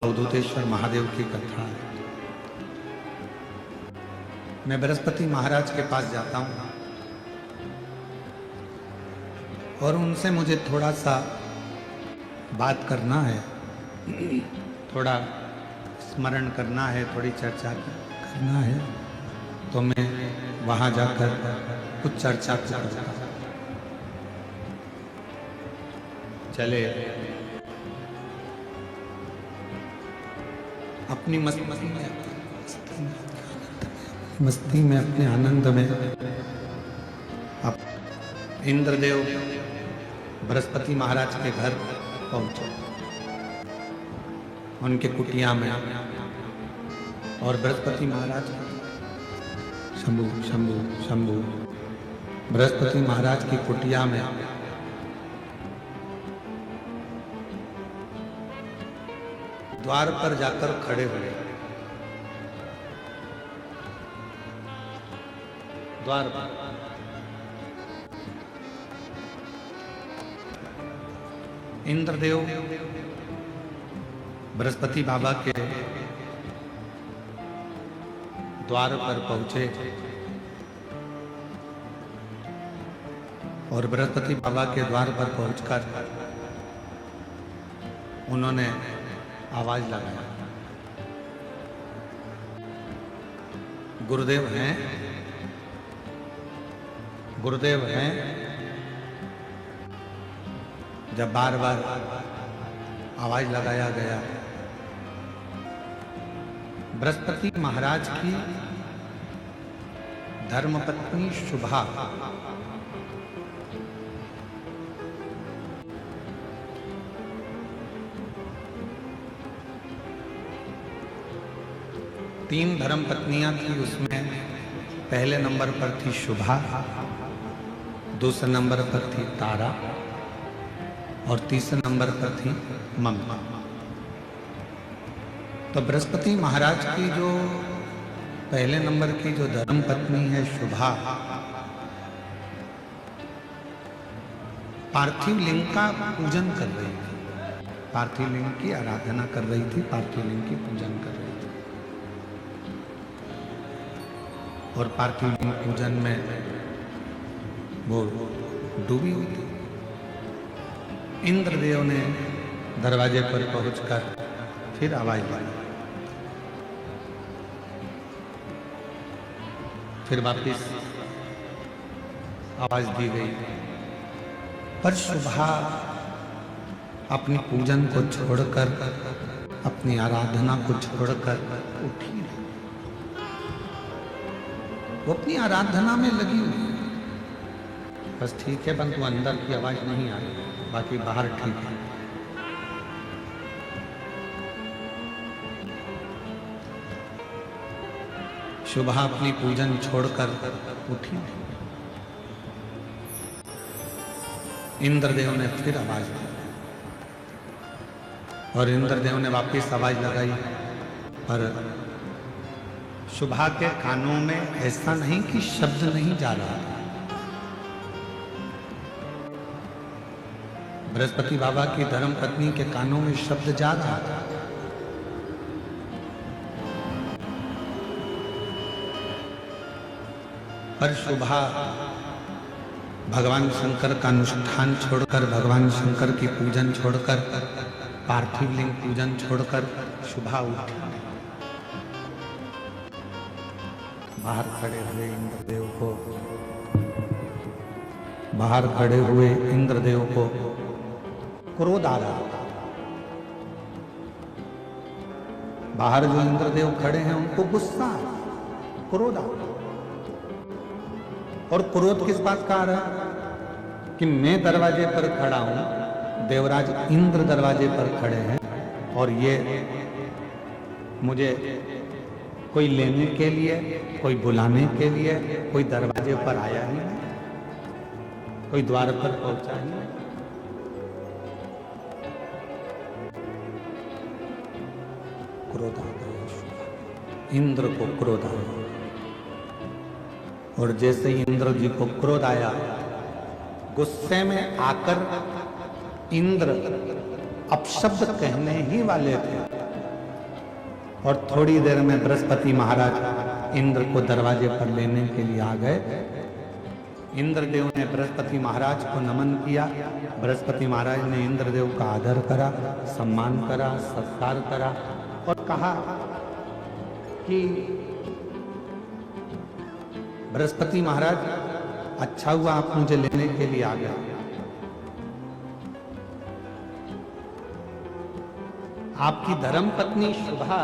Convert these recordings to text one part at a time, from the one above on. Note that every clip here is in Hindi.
अवधूतेश्वर महादेव की कथा है। मैं बृहस्पति महाराज के पास जाता हूँ और उनसे मुझे थोड़ा सा बात करना है, थोड़ा स्मरण करना है, थोड़ी चर्चा करना है, तो मैं वहाँ जाकर कुछ चर्चा करता हूँ। चले अपनी मस्ती में अपने आनंद में अब इंद्रदेव बृहस्पति महाराज के घर पहुंचे, उनके कुटिया में। और बृहस्पति महाराज शंभु शंभु शंभु बृहस्पति महाराज की कुटिया में द्वार पर जाकर खड़े हुए। द्वार पर इंद्रदेव बृहस्पति बाबा के द्वार पर पहुंचे और बृहस्पति बाबा के द्वार पर पहुंचकर उन्होंने आवाज लगाया, गुरुदेव हैं, गुरुदेव हैं। जब बार बार आवाज लगाया गया, बृहस्पति महाराज की धर्मपत्नी शुभा तीन धर्म पत्नियां थी, उसमें पहले नंबर पर थी शुभा, दूसरे नंबर पर थी तारा और तीसरे नंबर पर थी ममता। तो बृहस्पति महाराज की जो पहले नंबर की जो धर्म पत्नी है शुभा, पार्थिव लिंग का पूजन कर रही थी, पार्थिव लिंग की आराधना कर रही थी, पार्थिव लिंग की पूजन कर रही थी। और पार्थिव लिंग पूजन में वो डूबी हुई थी। इंद्रदेव ने दरवाजे पर पहुंचकर फिर आवाज दी, फिर वापिस आवाज दी गई, पर शुभा अपनी पूजन को छोड़कर, अपनी आराधना को छोड़कर उठी नहीं। वो अपनी आराधना में लगी हुई, बस ठीक है, परंतु अंदर की आवाज नहीं आ रही, बाकी बाहर ठीक है। शुभा अपनी पूजन छोड़कर उठी। इंद्रदेव ने फिर आवाज दी और इंद्रदेव ने वापस आवाज लगाई, पर शुभा के कानों में ऐसा नहीं कि शब्द नहीं जा रहा था। बृहस्पति बाबा की धर्म पत्नी के कानों में शब्द जा रहा था, पर शुभा भगवान शंकर का अनुष्ठान छोड़कर, भगवान शंकर की पूजन छोड़कर, पार्थिव लिंग पूजन छोड़कर शुभा उठी। बाहर खड़े हुए इंद्रदेव को, बाहर खड़े हुए इंद्रदेव को क्रोध आ रहा था। बाहर जो इंद्रदेव खड़े हैं उनको गुस्सा, क्रोध आ रहा। और क्रोध किस बात का आ रहा है कि मैं दरवाजे पर खड़ा हूं, देवराज इंद्र दरवाजे पर खड़े हैं और ये मुझे कोई लेने के लिए, कोई बुलाने के लिए, कोई दरवाजे पर आया ही नहीं, कोई द्वार पर पहुंचा ही नहीं। क्रोध आ गया, इंद्र को क्रोध आया। और जैसे ही इंद्र जी को क्रोध आया, गुस्से में आकर इंद्र अपशब्द कहने ही वाले थे और थोड़ी देर में बृहस्पति महाराज इंद्र को दरवाजे पर लेने के लिए आ गए। इंद्रदेव ने बृहस्पति महाराज को नमन किया। बृहस्पति महाराज ने इंद्रदेव का आदर करा, सम्मान करा, सत्कार करा और कहा कि बृहस्पति महाराज, अच्छा हुआ आप मुझे लेने के लिए आ गए। आपकी धर्म पत्नी शुभा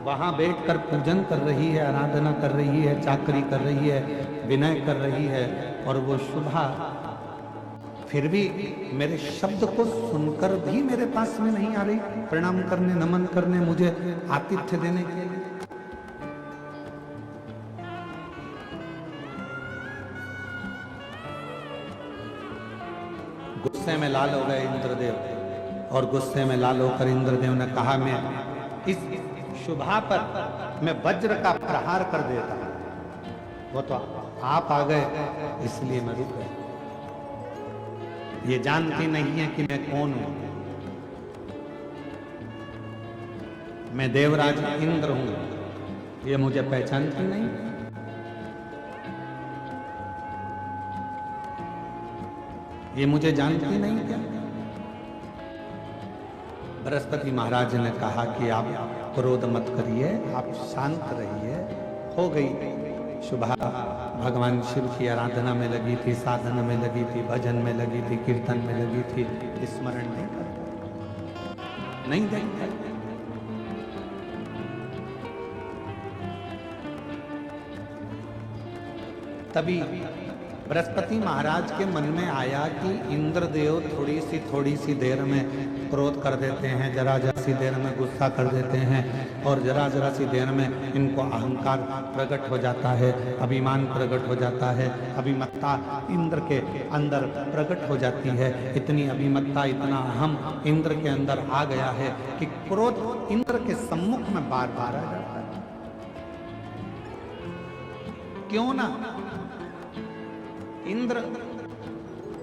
वहां बैठकर पूजन कर रही है, आराधना कर रही है, चाकरी कर रही है, विनय कर रही है, और वो शुभा फिर भी मेरे शब्द को सुनकर भी मेरे पास में नहीं आ रही, प्रणाम करने, नमन करने, मुझे आतिथ्य देने के लिए। गुस्से में लाल हो गए इंद्रदेव, और गुस्से में लाल होकर इंद्रदेव ने कहा, मैं इस शुभा पर मैं वज्र का प्रहार कर देता। वो तो आप आ गए इसलिए मैं रुक गया। ये जानती नहीं है कि मैं कौन हूं। मैं देवराज इंद्र हूं, ये मुझे पहचानती नहीं। ये मुझे जानती नहीं क्या? बृहस्पति महाराज ने कहा कि आप क्रोध मत करिए, आप शांत रहिए। हो गई शुभा भगवान शिव की आराधना में लगी थी, साधना में लगी थी, भजन में लगी थी, कीर्तन में लगी थी, स्मरण नहीं देखते। तभी बृहस्पति महाराज के मन में आया कि इंद्रदेव थोड़ी सी देर में क्रोध कर देते हैं, जरा सी देर में गुस्सा कर देते हैं, और जरा सी देर में इनको अहंकार प्रकट हो जाता है, अभिमान प्रकट हो जाता है, अभिमत्ता इंद्र के अंदर प्रकट हो जाती है। इतनी अभिमत्ता, इतना अहम इंद्र के अंदर आ गया है कि क्रोध इंद्र के सम्मुख में बार बार आ जाता है। क्यों ना इंद्र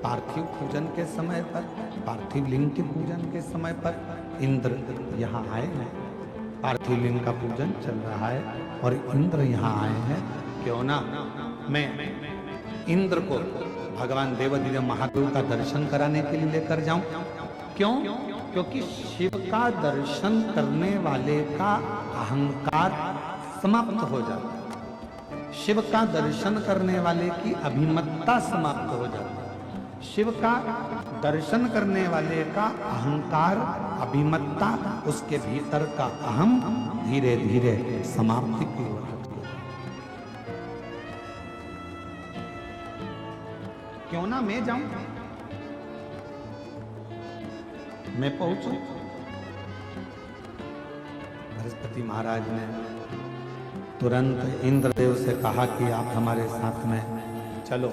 पार्थिव पूजन के समय पर, पार्थिव लिंग के पूजन के समय पर इंद्र यहाँ आए हैं। पार्थिव लिंग का पूजन चल रहा है और इंद्र यहाँ आए हैं। क्यों ना मैं इंद्र को भगवान देवाधिदेव महादेव का दर्शन कराने के लिए लेकर जाऊं। क्यों? क्योंकि शिव का दर्शन करने वाले का अहंकार समाप्त हो जाता है। शिव का दर्शन करने वाले की अभिमत्ता समाप्त हो जाती है। शिव का दर्शन करने वाले का अहंकार, अभिमत्ता, उसके भीतर का अहम धीरे धीरे समाप्ति की ओर जाती है। क्यों ना मैं जाऊं, मैं पहुंचूं। बृहस्पति महाराज ने तुरंत इंद्रदेव से कहा कि आप हमारे साथ में चलो,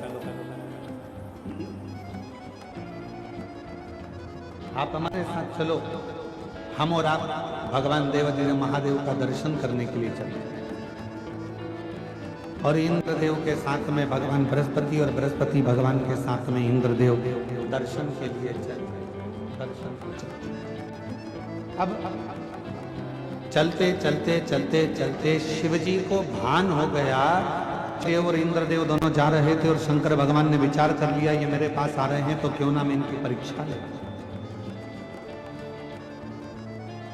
आप हमारे साथ चलो, हम और आप भगवान देवाधिदेव महादेव का दर्शन करने के लिए चले। और इंद्रदेव के साथ में भगवान बृहस्पति और बृहस्पति भगवान के साथ में इंद्रदेव दर्शन के लिए चले। दर्शन को चले। अब चलते चलते चलते चलते शिवजी को भान हो गया। शिव और इंद्रदेव दोनों जा रहे थे और शंकर भगवान ने विचार कर लिया, ये मेरे पास आ रहे हैं तो क्यों ना मैं इनकी परीक्षा ले।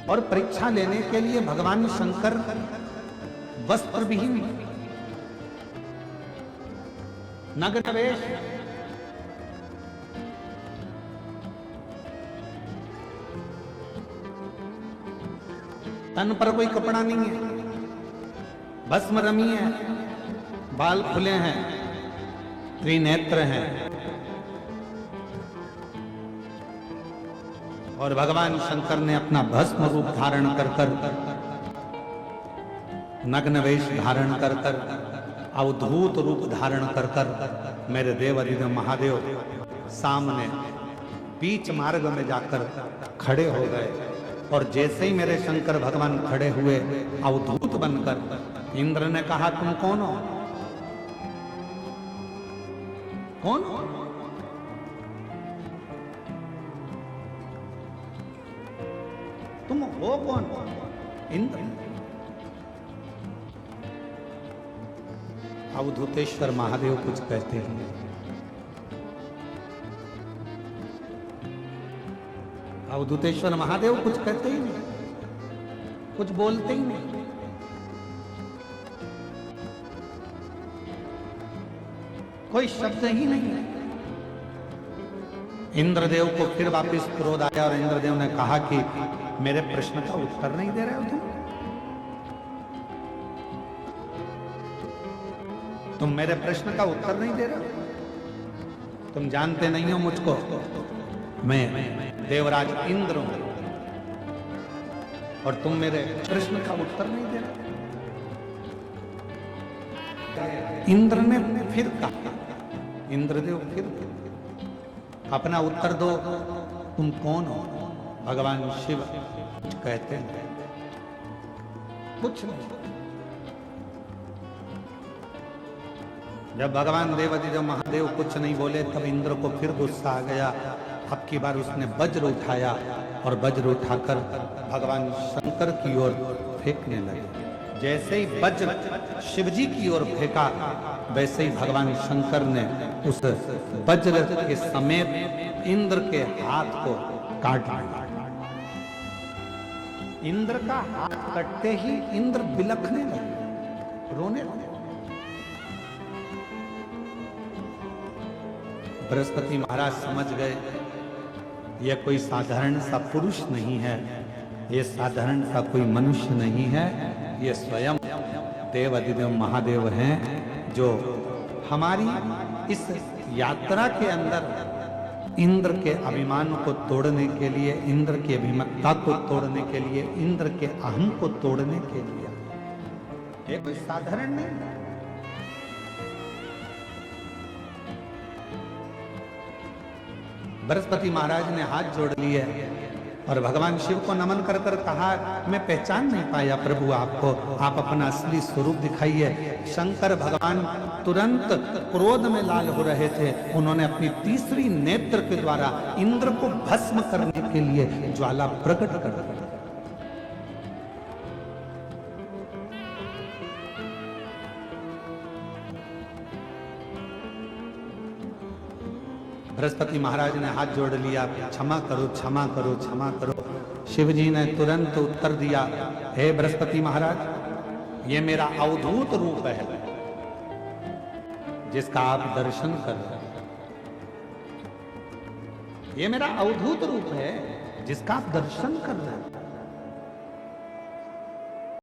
और परीक्षा लेने के लिए भगवान शंकर वस्त्र विहीन, नग्न वेश, तन पर कोई कपड़ा नहीं है, भस्म रमी है, बाल खुले हैं, त्रिनेत्र हैं, और भगवान शंकर ने अपना भस्म रूप धारण कर कर, नग्न वेश धारण कर कर, अवधूत रूप धारण कर कर मेरे देवाधिदेव महादेव सामने बीच मार्ग में जाकर खड़े हो गए। और जैसे ही मेरे शंकर भगवान खड़े हुए अवधूत बनकर, इंद्र ने कहा, तुम कौन हो? कौन हो? तुम हो कौन? इंद्र। अवधूतेश्वर महादेव कुछ कहते ही नहीं। अवधूतेश्वर महादेव कुछ कहते ही नहीं, कुछ बोलते ही नहीं। कोई शब्द ही नहीं है। इंद्रदेव को फिर वापस क्रोध आया और इंद्रदेव ने कहा कि मेरे प्रश्न का उत्तर नहीं दे रहे हो तुम मेरे प्रश्न का उत्तर नहीं दे रहे हो। तुम जानते नहीं हो मुझको, मैं देवराज इंद्र हूं और तुम मेरे प्रश्न का उत्तर नहीं दे रहे। इंद्र ने फिर कहा, इंद्रदेव फिर अपना उत्तर दो, तुम कौन हो? भगवान शिव कुछ कहते हैं, कुछ नहीं। जब भगवान देवाधिदेव महादेव कुछ नहीं बोले तब इंद्र को फिर गुस्सा आ गया। अब की बार उसने वज्र उठाया और वज्र उठाकर भगवान शंकर की ओर फेंकने लगे। जैसे ही वज्र शिवजी की ओर फेंका, वैसे ही भगवान शंकर ने उस वज्र के समेत इंद्र के हाथ को काट दिया। इंद्र का हाथ कटते ही इंद्र बिलखने लगे, रोने लगे। बृहस्पति महाराज समझ गए यह कोई साधारण सा पुरुष नहीं है, यह साधारण सा कोई मनुष्य नहीं है, ये स्वयं देवाधिदेव महादेव हैं जो हमारी इस यात्रा के अंदर इंद्र के अभिमान को तोड़ने के लिए, इंद्र की अभिमत्ता को तोड़ने के लिए, इंद्र के अहम को तोड़ने के लिए, ये कोई साधारण नहीं। बृहस्पति महाराज ने हाथ जोड़ लिए और भगवान शिव को नमन कर कर कहा, मैं पहचान नहीं पाया प्रभु आपको, आप अपना असली स्वरूप दिखाइए। शंकर भगवान तुरंत क्रोध में लाल हो रहे थे। उन्होंने अपनी तीसरी नेत्र के द्वारा इंद्र को भस्म करने के लिए ज्वाला प्रकट कर दी। बृहस्पति महाराज ने हाथ जोड़ लिया, क्षमा करो क्षमा करो क्षमा करो। शिवजी ने तुरंत उत्तर दिया, हे बृहस्पति महाराज, ये मेरा अवधूत रूप है जिसका आप दर्शन कर रहे हैं। ये मेरा अवधूत रूप है जिसका आप दर्शन कर रहे हैं।